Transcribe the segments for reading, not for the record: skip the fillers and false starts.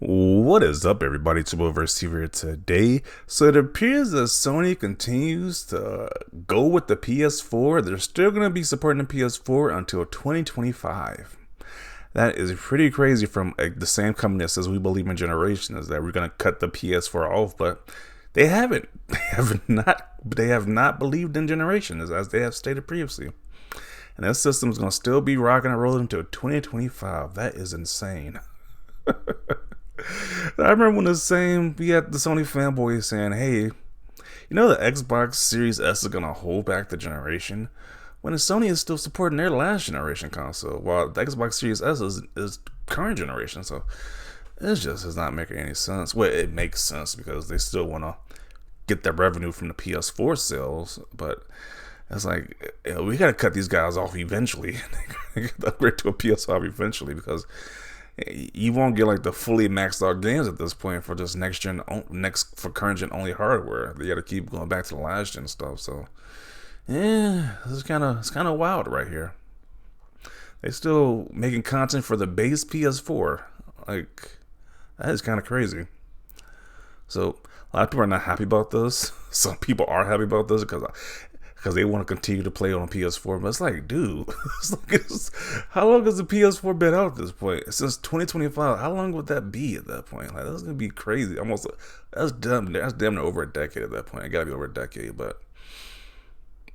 What is up, everybody? It's your boy here today. So it appears that Sony continues to go with the PS4. They're still going to be supporting the PS4 until 2025. That is pretty crazy from the same company that says we believe in generations, that we're going to cut the PS4 off, but they haven't. They have not believed in generations, as they have stated previously. And that system's going to still be rocking and rolling until 2025. That is insane. I remember when we had the Sony fanboys saying, hey, the Xbox Series S is going to hold back the generation, when Sony is still supporting their last generation console, while the Xbox Series S is current generation. So it just is not making any sense. Well, it makes sense because they still want to get their revenue from the PS4 sales, but it's like, we got to cut these guys off eventually. Upgrade to a PS5 eventually, because you won't get like the fully maxed out games at this point for just for current gen only hardware. They got to keep going back to the last gen stuff. So yeah, it's kind of wild right here. They still making content for the base PS4. Like, that is kind of crazy. So a lot of people are not happy about this. Some people are happy about this because they want to continue to play on PS4. But it's like, dude, how long has the PS4 been out at this point? Since 2025. How long would that be at that point? Like, that's gonna be crazy. Almost, that's damn near over a decade at that point. It gotta be over a decade. But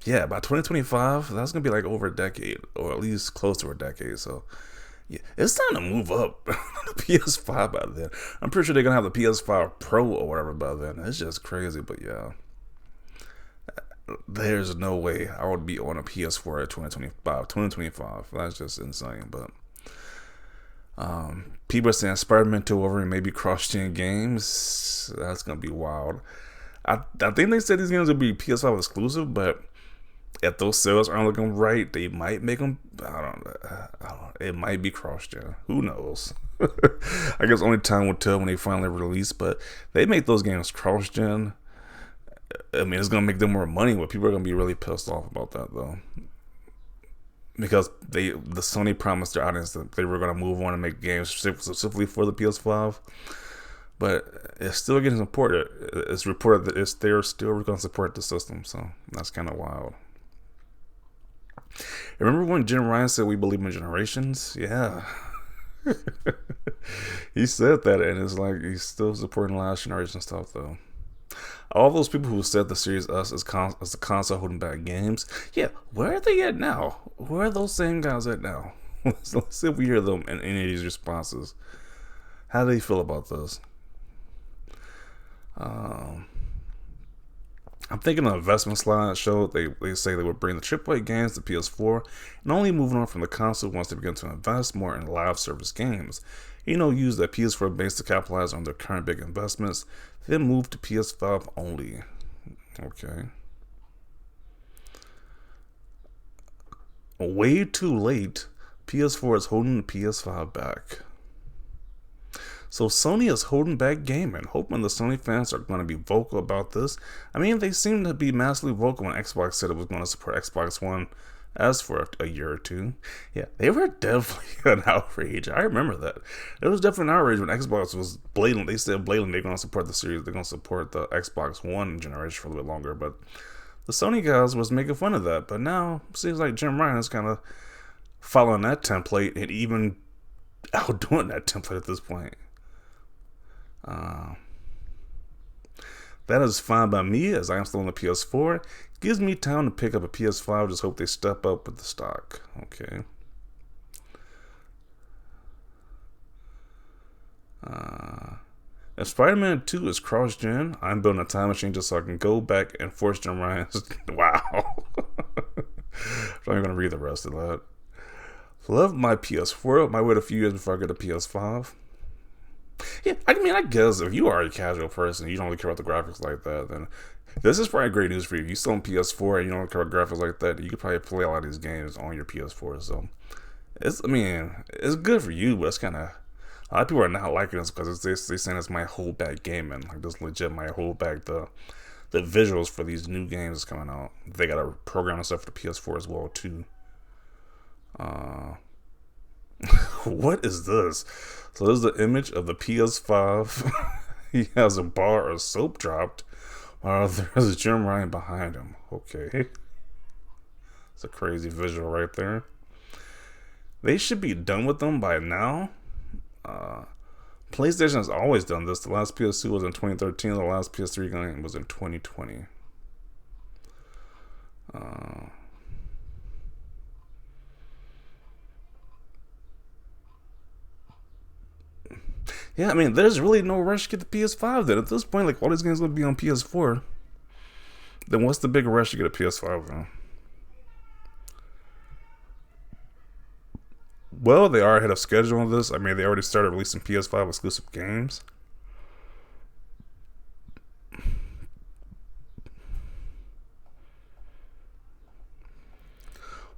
yeah, by 2025, that's gonna be like over a decade, or at least close to a decade. So yeah, it's time to move up. The PS5 by then. I'm pretty sure they're gonna have the PS5 Pro or whatever by then. It's just crazy. But yeah, there's no way I would be on a PS4 at 2025. That's just insane. But people are saying Spider-Man 2 Wolverine maybe cross-gen games. That's gonna be wild. I think they said these games would be PS5 exclusive, but if those sales aren't looking right, they might make them. I don't know. It might be cross-gen. Who knows? I guess only time will tell when they finally release. But they make those games cross-gen. I mean, it's gonna make them more money, but people are gonna be really pissed off about that, though, because the Sony promised their audience that they were gonna move on and make games specifically for the PS5, but it's still getting supported. It's reported that they're still gonna support the system, so that's kind of wild. Remember when Jim Ryan said we believe in generations? Yeah. He said that, and it's like he's still supporting last generation stuff, though. All those people who said the Series S is the console holding back games, yeah, where are they at now? Where are those same guys at now? Let's see if we hear them in any of these responses. How do they feel about this? I'm thinking the investment slide showed they say they would bring the AAA games to PS4 and only moving on from the console once they begin to invest more in live service games. Use the PS4 base to capitalize on their current big investments, then move to PS5 only. Okay. Way too late. PS4 is holding the PS5 back. So Sony is holding back gaming, hoping the Sony fans are going to be vocal about this. I mean, they seem to be massively vocal when Xbox said it was going to support Xbox One as for a year or two. Yeah, they were definitely an outrage. I remember that. It was definitely an outrage when Xbox was blatant. They said blatant they're going to support the series. They're going to support the Xbox One generation for a little bit longer. But the Sony guys was making fun of that. But now it seems like Jim Ryan is kind of following that template and even outdoing that template at this point. That is fine by me, as I am still on the PS4. Gives me time to pick up a PS5. Just hope they step up with the stock. Okay. If Spider-Man 2 is cross-gen, I'm building a time machine just so I can go back and force Jim Ryan's. Wow. I'm not going to read the rest of that. Love my PS4. Might wait a few years before I get a PS5. Yeah, I mean, I guess if you are a casual person, you don't really care about the graphics like that, then this is probably great news for you. If you still on PS4 and you don't care about graphics like that, you could probably play a lot of these games on your PS4. So, it's good for you, but it's kind of, a lot of people are not liking this because they're saying this might hold back gaming. Like, this legit might hold back the visuals for these new games that's coming out. They got to program and stuff for the PS4 as well, too. What is this? So this is the image of the PS5. He has a bar of soap dropped while there's Jim Ryan behind him. Okay. It's a crazy visual right there. They should be done with them by now. Uh, PlayStation has always done this. The last PS2 was in 2013. The last PS3 game was in 2020. Uh, yeah, I mean, there's really no rush to get the PS5 then. At this point, like, all these games going to be on PS4. Then what's the big rush to get a PS5 then? Well, they are ahead of schedule on this. I mean, they already started releasing PS5 exclusive games.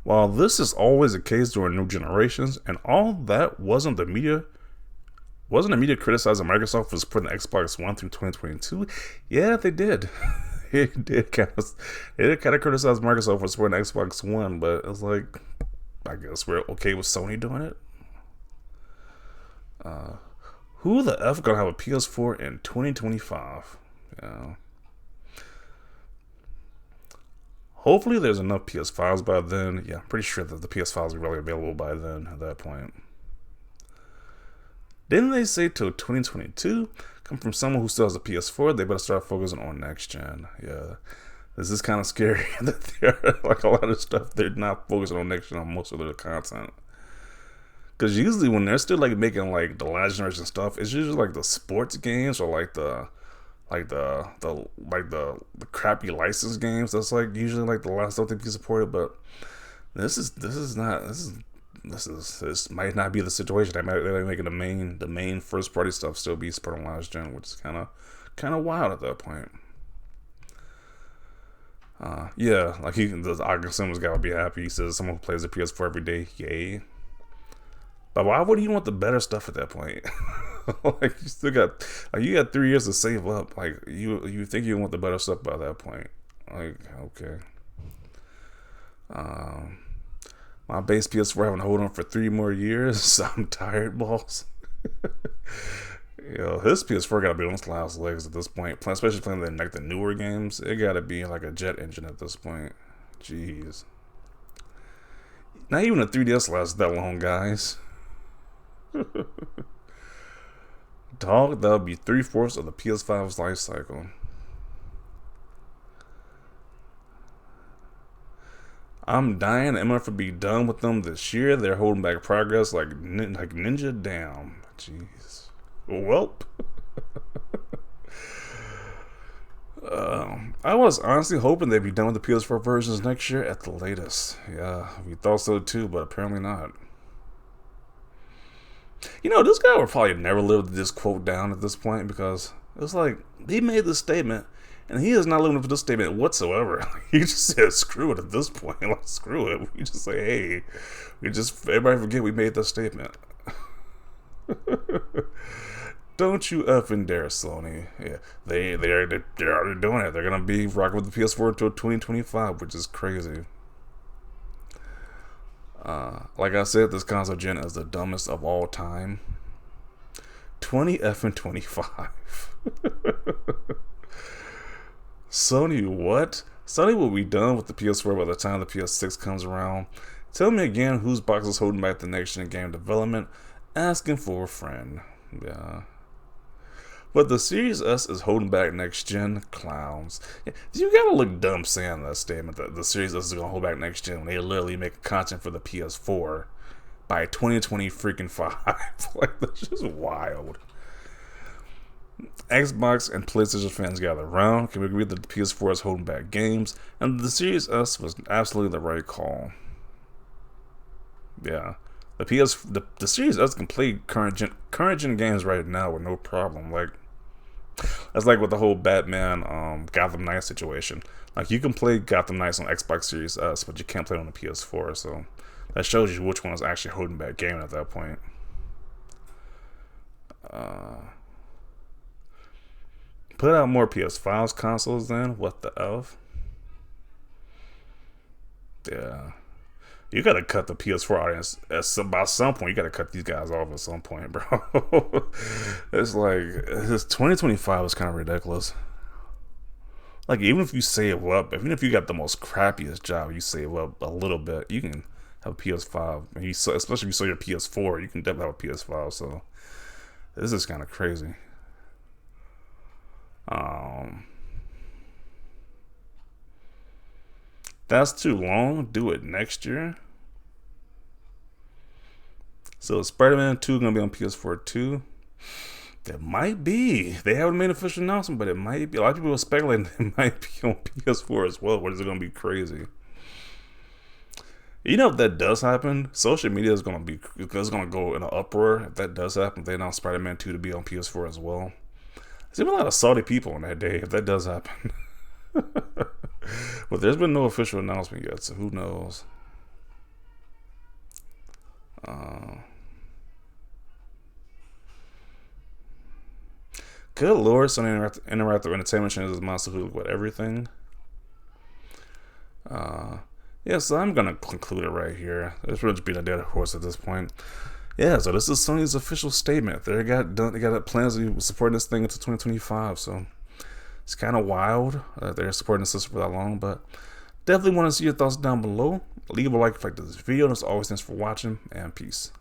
While this is always the case during new generations, and all that wasn't the media criticizing Microsoft for supporting the Xbox One through 2022? Yeah, they did. They did kind of criticize Microsoft for supporting the Xbox One, but it's like, I guess we're okay with Sony doing it. Who the F gonna have a PS4 in 2025? Yeah. Hopefully there's enough PS5s by then. Yeah, I'm pretty sure that the PS5s are really available by then at that point. Didn't they say till 2022? Come from someone who still has a PS4, they better start focusing on next gen. Yeah. This is kind of scary that they're like a lot of stuff they're not focusing on next gen on most of their content. Because usually when they're still like making like the last generation stuff, it's usually like the sports games or like the crappy license games. That's like usually like the last stuff they be supported. But this might not be the situation. They might make the main first party stuff still be supported on last gen, which is kind of wild at that point. Yeah, like the August was gotta be happy. He says someone who plays the PS4 every day, yay. But why would you want the better stuff at that point? Like you got 3 years to save up. Like you think you want the better stuff by that point. Like, okay. My base PS4 having to hold on for 3 more years. I'm tired, boss. His PS4 gotta be on its last legs at this point. Especially playing the newer games. It gotta be like a jet engine at this point. Jeez. Not even a 3DS lasts that long, guys. Dog, that would be 3/4 of the PS5's life cycle. I'm dying. I'm gonna be done with them this year. They're holding back progress like Ninja. Damn, jeez. Welp. I was honestly hoping they'd be done with the PS4 versions next year at the latest. Yeah, we thought so too, but apparently not. This guy would probably never live this quote down at this point because it's like he made this statement and he is not living up to this statement whatsoever. He just said screw it at this point. Like, screw it. We just say, hey, everybody forget we made this statement. Don't you effing dare, Sony. Yeah, they're already doing it. They're gonna be rocking with the PS4 until 2025, which is crazy. Like I said, this console gen is the dumbest of all time. 2025. Sony, what? Sony will be done with the PS4 by the time the PS6 comes around. Tell me again whose box is holding back the next gen game development. Asking for a friend. Yeah. But the Series S is holding back next gen. Clowns. Yeah, you gotta look dumb saying that statement that the Series S is gonna hold back next gen when they literally make content for the PS4 by 2020 freaking 5. Like, that's just wild. Xbox and PlayStation fans gather around. Can we agree that the PS4 is holding back games? And the Series S was absolutely the right call. Yeah. The Series S can play current gen games right now with no problem. Like, that's like with the whole Batman Gotham Knights situation. Like, you can play Gotham Knights on Xbox Series S, but you can't play it on the PS4. So that shows you which one is actually holding back game at that point. Put out more PS5 consoles then. What the F? Yeah. You gotta cut the PS4 audience by some point. You gotta cut these guys off at some point, bro. It's like this 2025 is kind of ridiculous. Like even if you save up, even if you got the most crappiest job, you save up a little bit, you can have a PS5. And especially if you sell your PS4, you can definitely have a PS5. So this is kind of crazy. That's too long. Do it next year. So Spider-Man 2 is gonna be on PS4 too. It might be. They haven't made an official announcement, but it might be. A lot of people are speculating it might be on PS4 as well, which is gonna be crazy. You know, if that does happen, social media is gonna go in an uproar. If that does happen, if they announce Spider-Man 2 to be on PS4 as well. There's been a lot of salty people on that day if that does happen. But there's been no official announcement yet, so who knows? Good lord, Sony Interactive Entertainment changes Monster Who with everything. Yeah, so I'm gonna conclude it right here. It's really just being a dead horse at this point. Yeah, so this is Sony's official statement. They got plans to support this thing until 2025. So it's kind of wild that they're supporting the system for that long, but definitely want to see your thoughts down below. Leave a like if you like this video. And as always, thanks for watching, and peace.